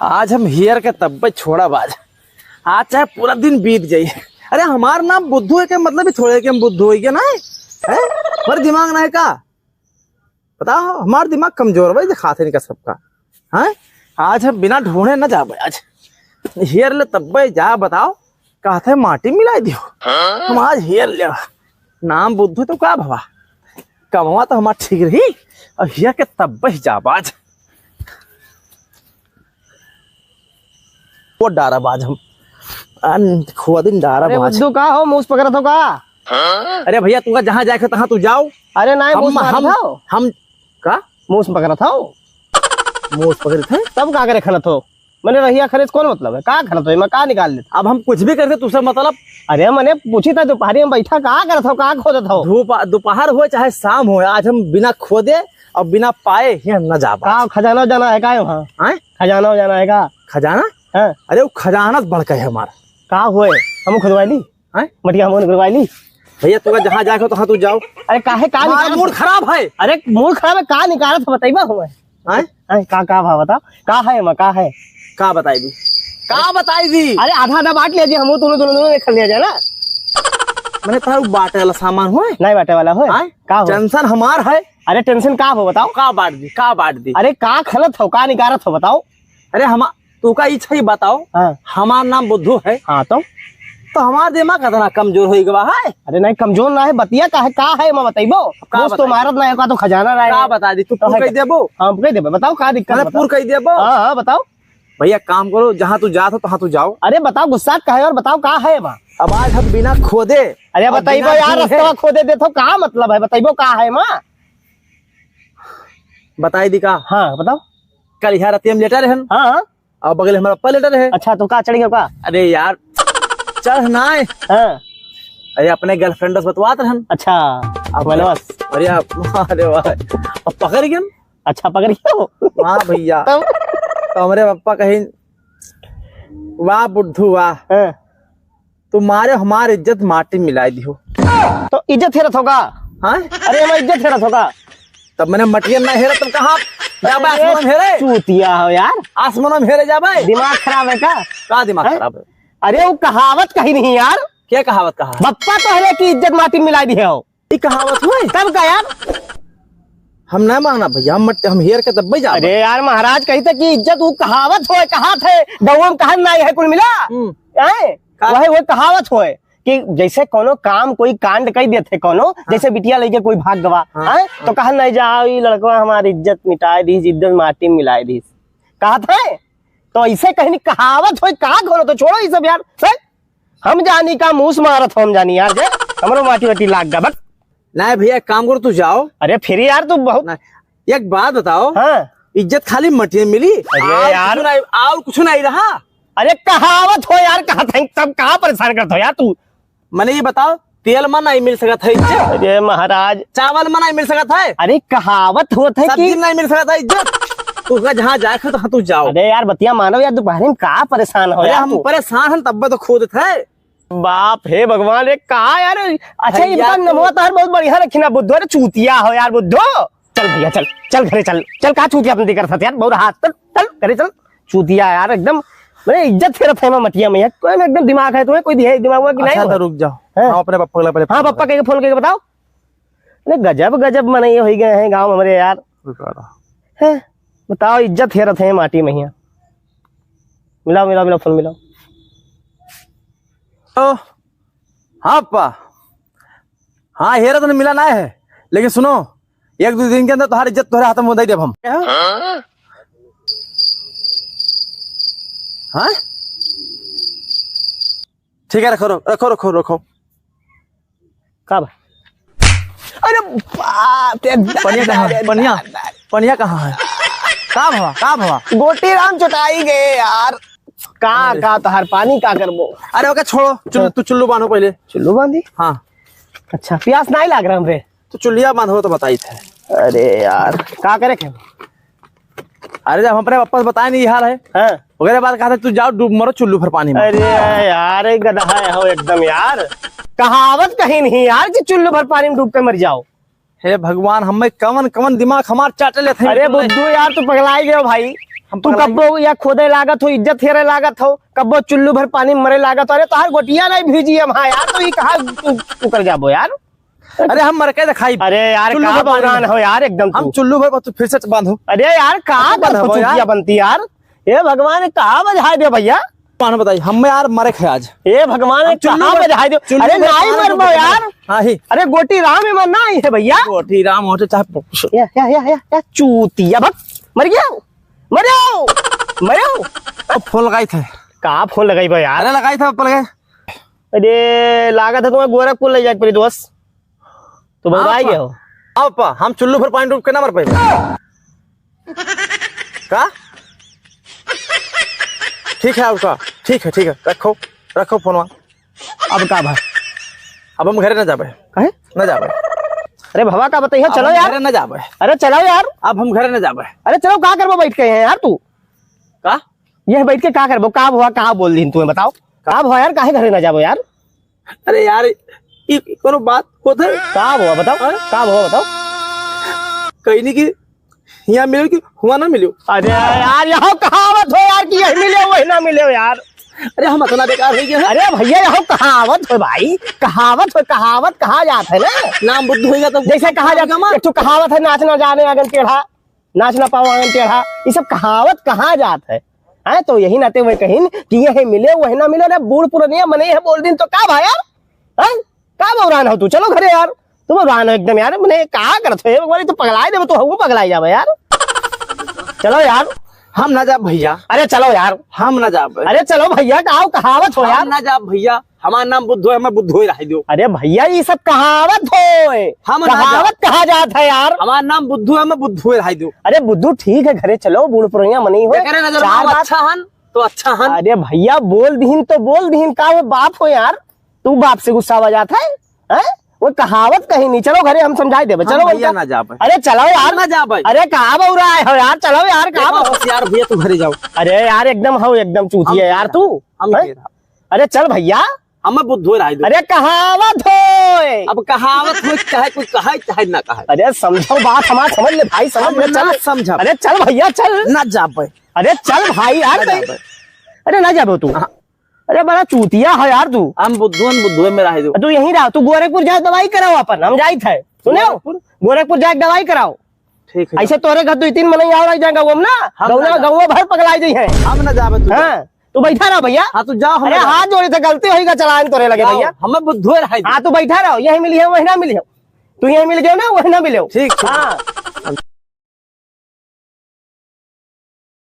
आज हम हियर के तब्बे छोड़ा बाज। आज चाहे पूरा दिन बीत जाये। अरे हमार नाम बुद्धू है के मतलब ही थोड़े के हम बुद्धू है क्या ना है? पर दिमाग ना है का बताओ। हमार दिमाग कमजोर भाई दिखाते नहीं का सबका है। आज हम बिना ढूंढे न जा आज हियर ले तब्बे जा बताओ कहते माटी मिलाई दियो। हम आज हियर ले नाम बुद्धू तो का भवा कमवा तो हमार ठीक रही और हियर के तब्बे जा बाज वो डारा बाज हम खुआ दिन डारा बाज। बुद्धू का हो मूस पकड़ा तो का। अरे भैया तू जहाँ जाके तहाँ तू जाओ। अरे ना हम का मूस पकड़ा था मूस पकड़े थे तब का करे खलत हो मैंने रहिया खरीद कौन मतलब है का खलत हो मैं का निकाल लेता। अब हम कुछ भी करते तुझसे मतलब। अरे मैंने पूछी था दोपहर में बैठा कहा करत हो कहा खोदत हो। दोपहर हो चाहे शाम हो आज हम बिना खोदे और बिना पाए यहाँ न जा का खजाना जाना है का वहाँ खजाना जाना है का खजाना है। अरे वो खजाना बढ़ के है हमारा का हुए हम खुदवाई ली मटिया हम खुदवाई ली भैया तू जहाँ जाके तो हाँ तू जाओ। अरे काहे का मूड खराब है। अरे मूड खराब है का निकालत बताइबा हुए का भाव बताओ का है मैं का है का बताई दी का बताई दी। अरे आधा आधा बांट लिया हम दोनों खा लिया जाए ना मैंने तारू बांटे वाला सामान हो नहीं बांटे वाला हो का टेंशन हमार है। अरे टेंशन का हो बताओ का बांट दी। अरे का खलत हो का निकारत हो बताओ। अरे हम तू का इच्छा ही बताओ। हमार नाम बुद्धू है। हाँ तो हमारा दिमाग कितना कमजोर हो गया है। अरे नहीं कमजोर ना है बतिया का है मैं बताइबो तो मारत ना है का तो खजाना रहा है का बता दी तू कह देबो। हम कह देबो बताओ का दिक्कत है पूर कह देबो। हां बताओ भैया काम करो जहाँ तू जात हो तहाँ तू जाओ। अरे बताओ गुस्सा का है और बताओ का है मां अब आज हम बिना खोदे। अरे बताइबो यार रास्ता खोदे देथो का मतलब है बताइबो का है मां बताई दी का। हाँ बताओ कल यहाँ रतियम लेटर है। हाँ और बगल हमारा पप्पा लेटर है। अच्छा तो का चढ़ गया का। अरे यार चढ़ ना अरे अपने गर्लफ्रेंड से बतवात रहन। अच्छा अरे अरे वाह अब पकड़ गया। अच्छा पकड़ गया हाँ भैया तो हमारे पापा कहीं वाह बुद्धू वाह तुम्हारे हमारी इज्जत माटी मिलाई दियो। तो इज्जत हेरत होगा। हाँ अरे मैं इज्जत हेरत होगा तब मैंने मटिया ना हेरा तुम कहाँ आसमान हेरे चूतिया हो यार आसमान में हेरे जाबे। दिमाग खराब है का दिमाग खराब है। अरे वो कहावत कही नहीं यार। क्या कहावत कहा बप्पा तो है कि इज्जत माटी मिलाई दी है ये कहावत हुई तब का यार हम ना माना भैया हम हेर के तब जा। अरे यार महाराज कही था कि इज्जत वो कहावत हो कहा थे गौम कहा ना है कुल मिला वही वो कहावत हो कि जैसे कोनो काम कोई कांड कही देते कोनो जैसे बिटिया लेके कोई भाग गवा तो कहा नहीं जाओ ये लड़का हमारी इज्जत मिटाए दी इज्जत माटी मिलाई दी कहा था। तो ऐसे कहीं कहावत हो का घोलो तो छोड़ो ये सब यार हम जानी का मूस मारत हम जानी यार हमारो माटी वाटी लाग गया बस नहीं भैया काम करो तू जाओ। अरे फिर यार तू बहुत एक बात बताओ। हाँ इज्जत खाली मटिया मिली। अरे यार और कुछ नहीं रहा। अरे कहावत हो यार कहा था तब कहाँ परेशान करता हो यार तू मैंने ये बताओ तेल में नहीं मिल सकता है इज्जत। अरे महाराज चावल में नहीं मिल सकता है। अरे कहावत होता है कि नहीं मिल सकता इज्जत तू जहाँ जाए तो तू जाओ। अरे यार बतिया मानो यार दोपहर में कहाँ परेशान हो यार हम परेशान हैं तब तो खोद थे। बाप हे भगवान रे कहा यार। अच्छा ये बता नमवा तो बहुत बढ़िया रखी ना बुद्धू। अरे चूतिया हो यार बुद्धू चल भैया चल चल घरे चल चल कहा चूतिया अपने दिक्कत था यार बहुत हाथ चल चल घरे चल चूतिया यार एकदम मेरे इज्जत फेरत है मटिया में कोई एकदम दिमाग है तुम्हें कोई दिमाग हुआ कि नहीं। रुक जाओ अपने पापा पहले। हाँ पापा के फोन करके बताओ। अरे गजब गजब मनाइए हो गए हैं गाँव हमारे यार बताओ इज्जत हेरत है माटी में ही। मिलाओ मिलाओ मिलाओ फोन मिलाओ। हाँ पा हाँ हेरा तो मिला ना है लेकिन सुनो एक दो दिन के अंदर तुम्हारी इज्जत तुम्हारे हाथ में दे देब हम। हाँ ठीक है रखो रखो रखो रखो कब। अरे पनिया कहाँ है पनिया पनिया कहाँ है का भवा गोटी राम चुटाई गए यार का तहार पानी का करबो। अरे ओके छोड़ो तू चुल्लू बांधो पहले। चुल्लू बांधी हाँ अच्छा प्यास नहीं लाग रहा हमरे तो चुल्लिया बांधो तो बताई थे। अरे यार का करे के। अरे जब हमारे पापा बताए नहीं हाल है वगैरह बात कहा था तू जाओ डूब मरो चुल्लू फिर पानी में। अरे यार गधा है हो एकदम यार कहावत कहीं नहीं यार कि चुल्लू भर पानी में डूब के मर जाओ। हे भगवान हमें कवन कवन दिमाग हमार चाटे लेते। अरे बुद्धू यार तू पगला ही गयो भाई तू कब्बो या खोदे लागत हो, इज्जत हेरे लागत हो, कब्बो चुल्लू भर पानी में मरे लागत हो। अरे तोहार गोटिया नहीं भीजी हम यार, तो ये कहा तू कर जाबो यार। अरे हम मर के दिखाई। अरे यार चुल्लू कहा भर पानी बौरान में। हो यार एकदम हम तू। चुल्लू भर तू फिर से बांधो। अरे यार कहा बंद हो यार। चुतिया बनती यार। ये भगवान कहा बजाय दे भैया। पान बताइए हम यार मरे खे आज। ये भगवान चुल्लू कहा भर- बजाय दे। चुल्लू अरे भर नहीं पानी मरबो को- यार। हाँ ही अरे गोटी राम में मरना ही है भैया। गोटी राम होते चाहे या चूतिया भग मर गया, मर जाओ, मर जाओ। अब फोन लगाई थे। कहा फोन लगाई भाई यार। अरे लगाई था पल गए। अरे लागत है तुम्हें गोरखपुर ले जाए दोस्त, तो बगवाई गए हो। अब पा हम चुल्लू भर पानी डूब के ना मर पाए का। ठीक है आपका, ठीक है रखो रखो फोन। अब का भाई अब हम घरे न जाबे। कहे न जाबे। अरे भवा का बताइए, चलो यार। घरे न जाबे। अरे चलो यार। अब हम घरे न जाबे। अरे चलो क्या करबो बैठ के हैं यार तू। का ये बैठ के क्या करबो, का हुआ कहा बोल दी तुम्हें बताओ, का हुआ यार, काहे घरे ना जाबो यार। अरे यार ई कोनो बात होत है। का हुआ बताओ, का हुआ बताओ। कहीं नहीं कि यहाँ मिलो कि हुआ ना मिलो। अरे यार यहाँ कहावत हो यार कि यही मिले वही ना मिले हो यार। अरे हम इतना बेकार हो गए हैं। अरे भैया यहाँ कहावत हो भाई, कहावत हो, कहावत कहा जाता है ना। नाम बुद्ध होगा तो जैसे कहा जाता है, एक तो कहावत है नाच ना जाने आंगन टेढ़ा, नाच ना पाओ आंगन टेढ़ा, ये सब कहावत कहा जाता है। तो यही नाते हुए कहीं कि ये मिले वही ना मिले। बूढ़ पुरानिया मने है बोल दिन तो का भाई यार, का बौरान हो तू। चलो घरे यार, तुम बौरान हो एकदम यार। मैंने कहा करते हो तो पगलाए दे तो हम पगलाई जावे यार। चलो यार हम ना जा भैया। अरे चलो यार, हम ना जाबे। अरे चलो भैया कहा कहावत हो यार। हम ना जा भैया, हमारा नाम बुद्ध है, हमें बुद्ध हो रहा दो। अरे भैया ये सब कहावत हो, हम ना कहावत कहा जाता है यार। हमारा नाम बुद्ध है, हमें बुद्ध हो रहा दो। अरे बुद्धू ठीक है घरे चलो, बूढ़ पुरानिया मनी हो नजर चार बात। अच्छा हन तो अच्छा हन। अरे भैया बोल दीन तो बोल दीन, का वो बाप हो यार, तू बाप से गुस्सा हो जाता है? वो कहावत कहीं नहीं। चलो घरे हम समझाई देवे। चलो भैया ना जाबे। अरे चलो यार ना जाबे। अरे कहा बोल रहा है हो यार, चलो यार कहा। यार भैया तू घरे जाओ। अरे यार एकदम हो, एकदम चूती है यार तू। हम हैं? अरे चल भैया। हमें बुद्ध हो रहा दो। अरे कहावत हो। अब कहावत हो चाहे कोई कहे चाहे ना कहे। अरे समझो बात हमारा, समझ ले भाई, समझ ले। ना चल समझा। अरे चल भैया चल। ना जाबे। अरे चल भाई यार। ना जाबे। अरे ना जाबो तू। अरे बड़ा चूतिया है यार तू। हम बुद्धू में रह दो। तू यहीं रहो, तू गोरखपुर जाए दवाई कराओ अपन, हम जाई थे सुने हो? गोरखपुर जाके दवाई कराओ। ठीक है। ऐसे तोरे घर 2-3 महीने और रह जाएगा वो ना, गौवा भर पगलाई दी है। हम ना जाबे तू। हाँ तू बैठा रहो भैया। हाँ तू जाओ। अरे हाथ जोड़े थे, गलती होगा चलान तोरे लगे भैया। हमें बुद्ध हो रहा हाँ तू बैठा रहो, यही मिली है वही ना मिली हो, तू यही मिल गए ना वही ना मिले हो। ठीक। हाँ